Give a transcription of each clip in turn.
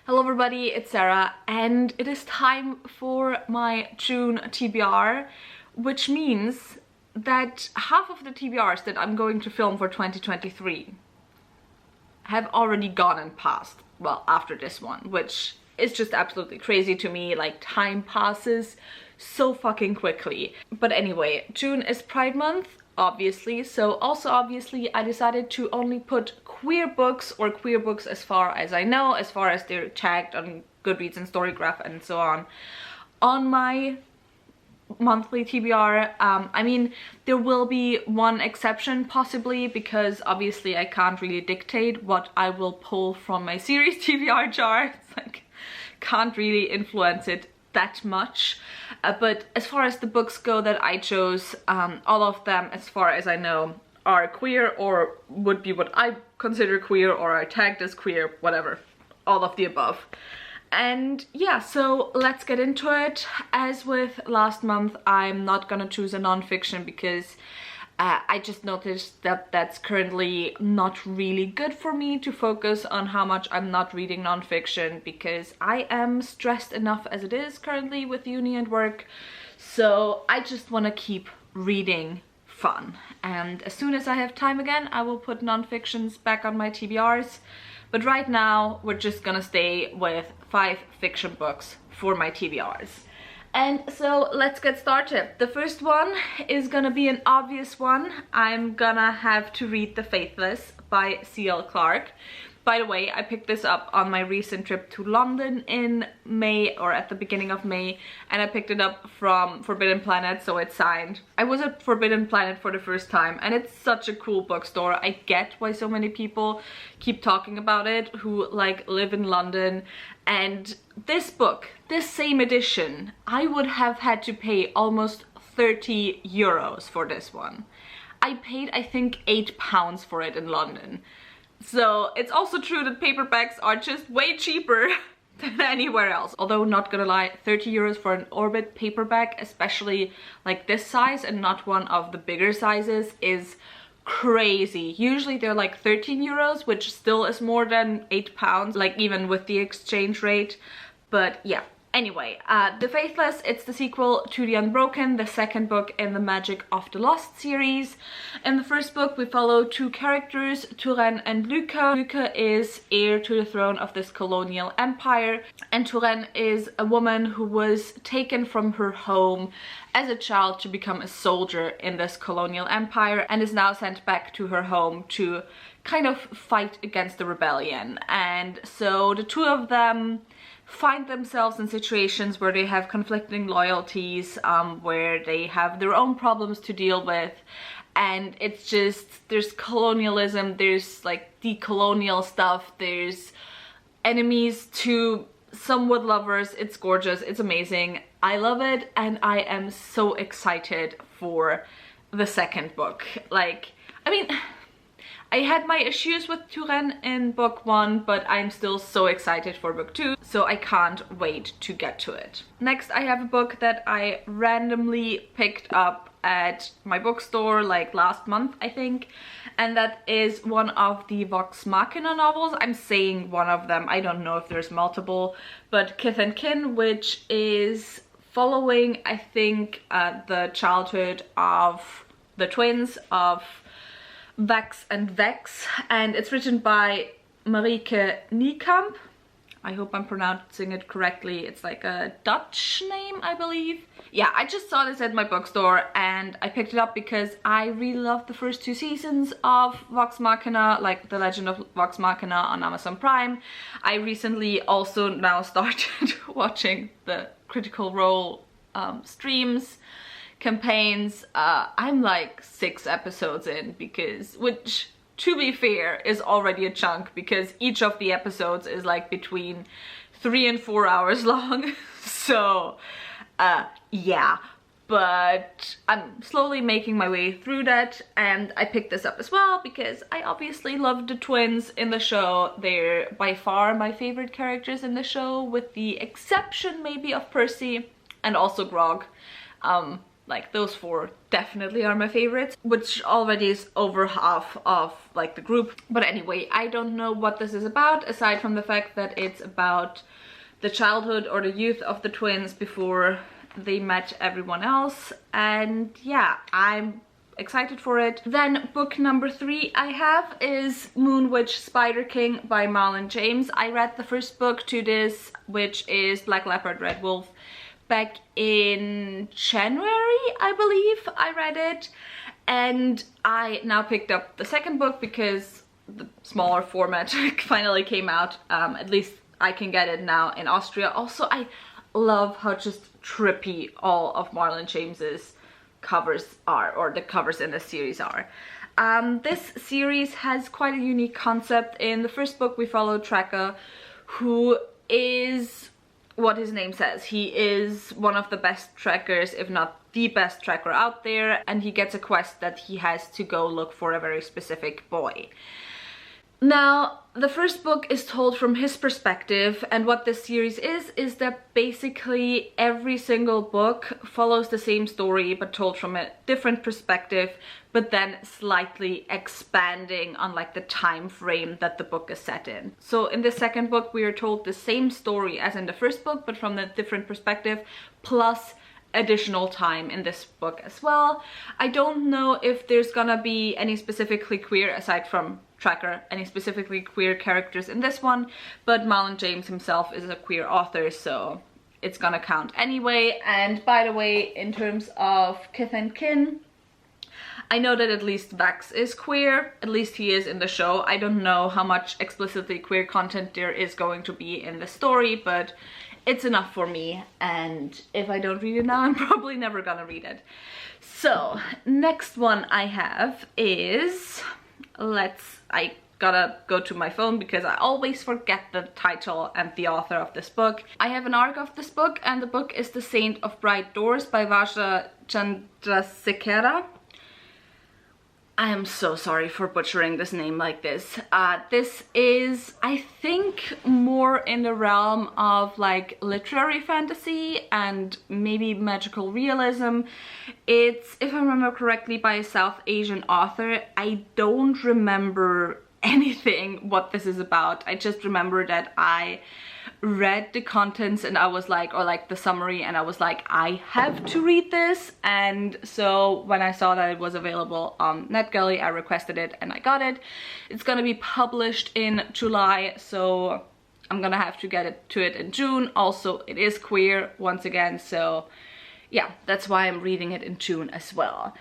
Hello everybody, it's Sarah and it is time for my June TBR, which means that half of the TBRs that I'm going to film for 2023 have already gone and passed, well, after this one, which is just absolutely crazy to me. Like, time passes so fucking quickly. But anyway, June is Pride Month, obviously, so also obviously I decided to only put queer books, or queer books as far as I know, as far as they're tagged on Goodreads and Storygraph and so on my monthly TBR. I mean, there will be one exception possibly, because obviously I can't really dictate what I will pull from my series TBR chart. Like, can't really influence it that much. But as far as the books go that I chose, all of them, as far as I know, are queer, or would be what I consider queer, or are tagged as queer, whatever, all of the above. And yeah, so let's get into it. As with last month, I'm not gonna choose a non-fiction because I just noticed that that's currently not really good for me to focus on how much I'm not reading non-fiction, because I am stressed enough as it is currently with uni and work. So I just want to keep reading fun, and as soon as I have time again, I will put non-fictions back on my TBRs. But right now we're just gonna stay with 5 fiction books for my TBRs. And so let's get started. The first one is gonna be an obvious one. I'm gonna have to read The Faithless by C.L. Clarke. By the way, I picked this up on my recent trip to London in May, or at the beginning of May, and I picked it up from Forbidden Planet, so it's signed. I was at Forbidden Planet for the first time, and it's such a cool bookstore. I get why so many people keep talking about it who like live in London. And this book, this same edition, I would have had to pay almost 30 euros for this one. I paid, I think, £8 for it in London. So it's also true that paperbacks are just way cheaper than anywhere else. Although, not gonna lie, 30 euros for an Orbit paperback, especially like this size and not one of the bigger sizes, is crazy. Usually they're like 13 euros, which still is more than £8, like even with the exchange rate. But yeah. Anyway, The Faithless, it's the sequel to The Unbroken, the second book in the Magic of the Lost series. In the first book, we follow 2 characters, Turenne and Luca. Luca is heir to the throne of this colonial empire, and Turenne is a woman who was taken from her home as a child to become a soldier in this colonial empire, and is now sent back to her home to kind of fight against the rebellion. And so the two of them find themselves in situations where they have conflicting loyalties, where they have their own problems to deal with, and it's just, there's colonialism, there's like decolonial stuff, there's enemies to somewhat lovers. It's gorgeous, it's amazing, I love it, and I am so excited for the second book. Like, I mean, I had my issues with Turenne in book 1, but I'm still so excited for book 2, so I can't wait to get to it. Next, I have a book that I randomly picked up at my bookstore like last month, I think, and that is one of the Vox Machina novels. I'm saying one of them, I don't know if there's multiple, but Kith and Kin, which is following, I think, the childhood of the twins of Vax and Vex, and it's written by Marieke Niekamp. I hope I'm pronouncing it correctly. It's like a Dutch name, I believe. Yeah, I just saw this at my bookstore and I picked it up because I really loved the first 2 seasons of Vox Machina, like The Legend of Vox Machina on Amazon Prime. I recently also now started watching the Critical Role streams, campaigns. I'm like 6 episodes in, because, which, to be fair, is already a chunk, because each of the episodes is like between 3 and 4 hours long. So yeah, but I'm slowly making my way through that, and I picked this up as well because I obviously love the twins in the show. They're by far my favorite characters in the show, with the exception maybe of Percy and also Grog. like those 4 definitely are my favorites, which already is over half of like the group. But anyway, I don't know what this is about, aside from the fact that it's about the childhood or the youth of the twins before they met everyone else. And yeah, I'm excited for it. Then book number 3 I have is Moon Witch Spider King by Marlon James. I read the first book to this, which is Black Leopard Red Wolf, back in January, I believe I read it, and I now picked up the second book because the smaller format finally came out. At least I can get it now in Austria. Also, I love how just trippy all of Marlon James's covers are, or the covers in the series are. This series has quite a unique concept. In the first book we follow Tracker, who is what his name says. He is one of the best trackers, if not the best tracker out there, and he gets a quest that he has to go look for a very specific boy. Now, the first book is told from his perspective, and what this series is that basically every single book follows the same story but told from a different perspective, but then slightly expanding on like the time frame that the book is set in. So in the second book we are told the same story as in the first book, but from a different perspective, plus additional time in this book as well. I don't know if there's gonna be any specifically queer, aside from Tracker, any specifically queer characters in this one, but Marlon James himself is a queer author, so it's gonna count anyway. And by the way, in terms of kith and kin, I know that at least Vax is queer, at least he is in the show. I don't know how much explicitly queer content there is going to be in the story, but it's enough for me, and if I don't read it now, I'm probably never gonna read it. So, next one I have is, I gotta go to my phone because I always forget the title and the author of this book. I have an arc of this book, and the book is The Saint of Bright Doors by Vaja Chandrasekhara. I am so sorry for butchering this name like this. This is, I think, more in the realm of like literary fantasy and maybe magical realism. It's, if I remember correctly, by a South Asian author. I don't remember anything what this is about. I just remember that I read the contents and I was like, or like the summary, and I was like, I have to read this. And so when I saw that it was available on NetGalley, I requested it and I got it. It's gonna be published in July, so I'm gonna have to get to it in June. Also, it is queer once again, so yeah, that's why I'm reading it in June as well.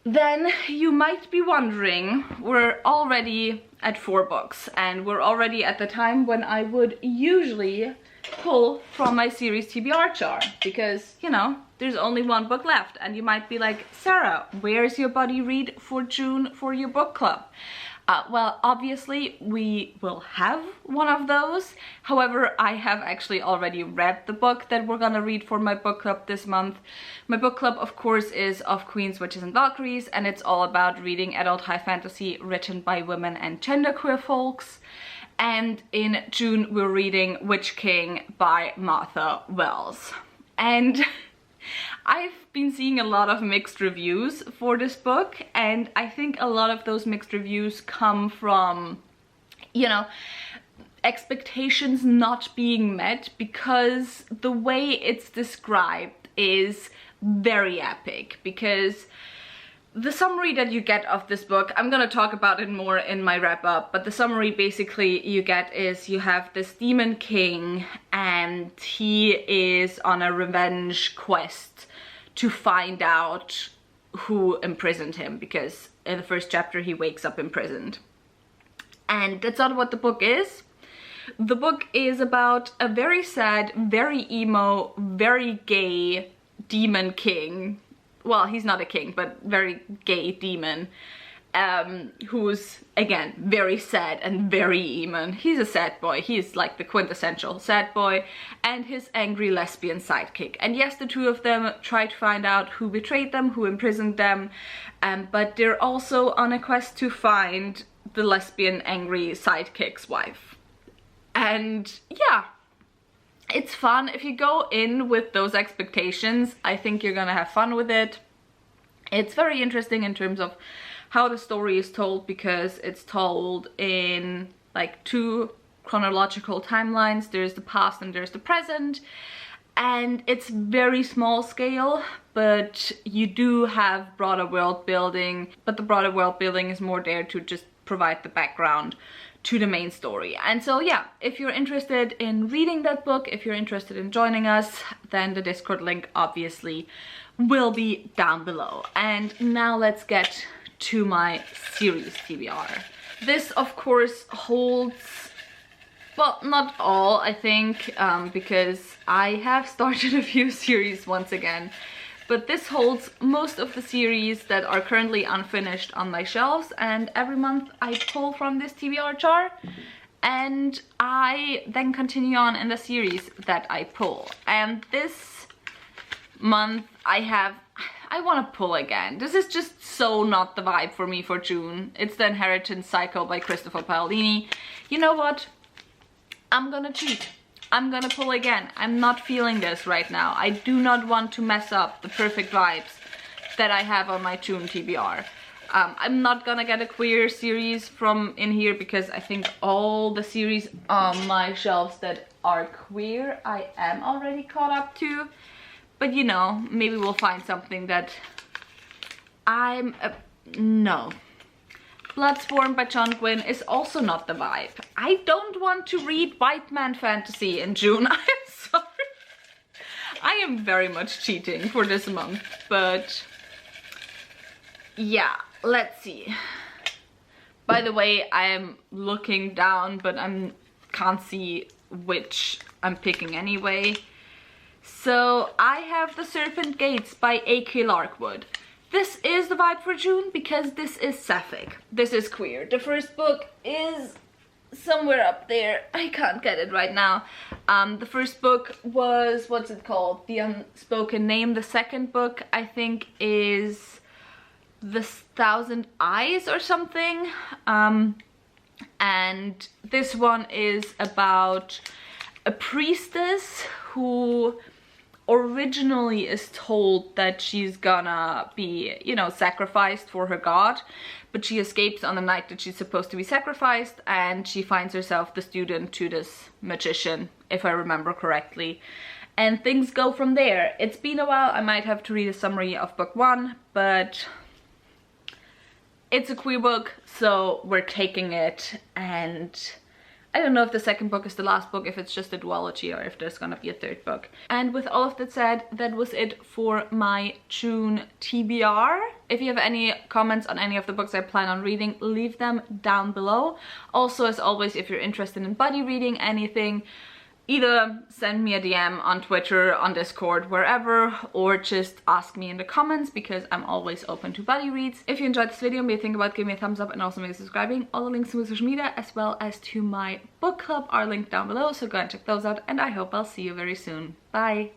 Then you might be wondering, we're already at 4 books, and we're already at the time when I would usually pull from my series TBR jar, because, you know, there's only 1 book left. And you might be like, Sarah, where's your buddy read for June for your book club? Well, obviously we will have one of those. However, I have actually already read the book that we're gonna read for my book club this month. My book club, of course, is Of Queens, Witches and Valkyries, and it's all about reading adult high fantasy written by women and genderqueer folks. And in June we're reading Witch King by Martha Wells. And I've been seeing a lot of mixed reviews for this book, and I think a lot of those mixed reviews come from, you know, expectations not being met, because the way it's described is very epic. Because the summary that you get of this book, I'm gonna talk about it more in my wrap-up, but the summary basically you get is you have this demon king, and he is on a revenge quest to find out who imprisoned him, because in the first chapter he wakes up imprisoned. And that's not what the book is. The book is about a very sad, very emo, very gay demon king. Well, he's not a king, but very gay demon, who's, again, very sad and very emo. He's a sad boy. He's like the quintessential sad boy, and his angry lesbian sidekick. And yes, the two of them try to find out who betrayed them, who imprisoned them, but they're also on a quest to find the lesbian angry sidekick's wife. And yeah, It's fun. If you go in with those expectations, I think you're gonna have fun with it. It's very interesting in terms of how the story is told, because it's told in like 2 chronological timelines. There's the past and there's the present, and it's very small scale, but you do have broader world building, but the broader world building is more there to just provide the background to the main story. And so yeah, if you're interested in reading that book, if you're interested in joining us, then the Discord link obviously will be down below. And now let's get to my series TBR. This of course holds, well, not all, I think, because I have started a few series once again, but this holds most of the series that are currently unfinished on my shelves, and every month I pull from this TBR jar and I then continue on in the series that I pull. And this month I want to pull again. This is just so not the vibe for me for June. It's The Inheritance Cycle by Christopher Paolini. You know what? I'm gonna cheat. I'm gonna pull again. I'm not feeling this right now. I do not want to mess up the perfect vibes that I have on my June TBR. I'm not gonna get a queer series from in here, because I think all the series on my shelves that are queer I am already caught up to. But you know, maybe we'll find something that no. Bloodsworn by John Gwynne is also not the vibe. I don't want to read white man fantasy in June. I'm sorry. I am very much cheating for this month, but yeah, let's see. By the way, I am looking down, but I can't see which I'm picking anyway. So I have The Serpent Gates by A.K. Larkwood. This is the vibe for June because this is sapphic. This is queer. The first book is somewhere up there. I can't get it right now. The first book was, what's it called? The Unspoken Name. The second book, I think, is The Thousand Eyes or something. And this one is about a priestess who originally is told that she's gonna be, you know, sacrificed for her god, but she escapes on the night that she's supposed to be sacrificed, and she finds herself the student to this magician, if I remember correctly, and things go from there. It's been a while. I might have to read a summary of book 1, but it's a queer book, so we're taking it. And I don't know if the second book is the last book, if it's just a duology, or if there's gonna be a third book. And with all of that said, that was it for my June TBR. If you have any comments on any of the books I plan on reading, leave them down below. Also, as always, if you're interested in buddy reading anything, either send me a DM on Twitter, on Discord, wherever, or just ask me in the comments, because I'm always open to buddy reads. If you enjoyed this video, maybe think about giving me a thumbs up and also maybe subscribing. All the links to my social media as well as to my book club are linked down below, so go and check those out, and I hope I'll see you very soon. Bye!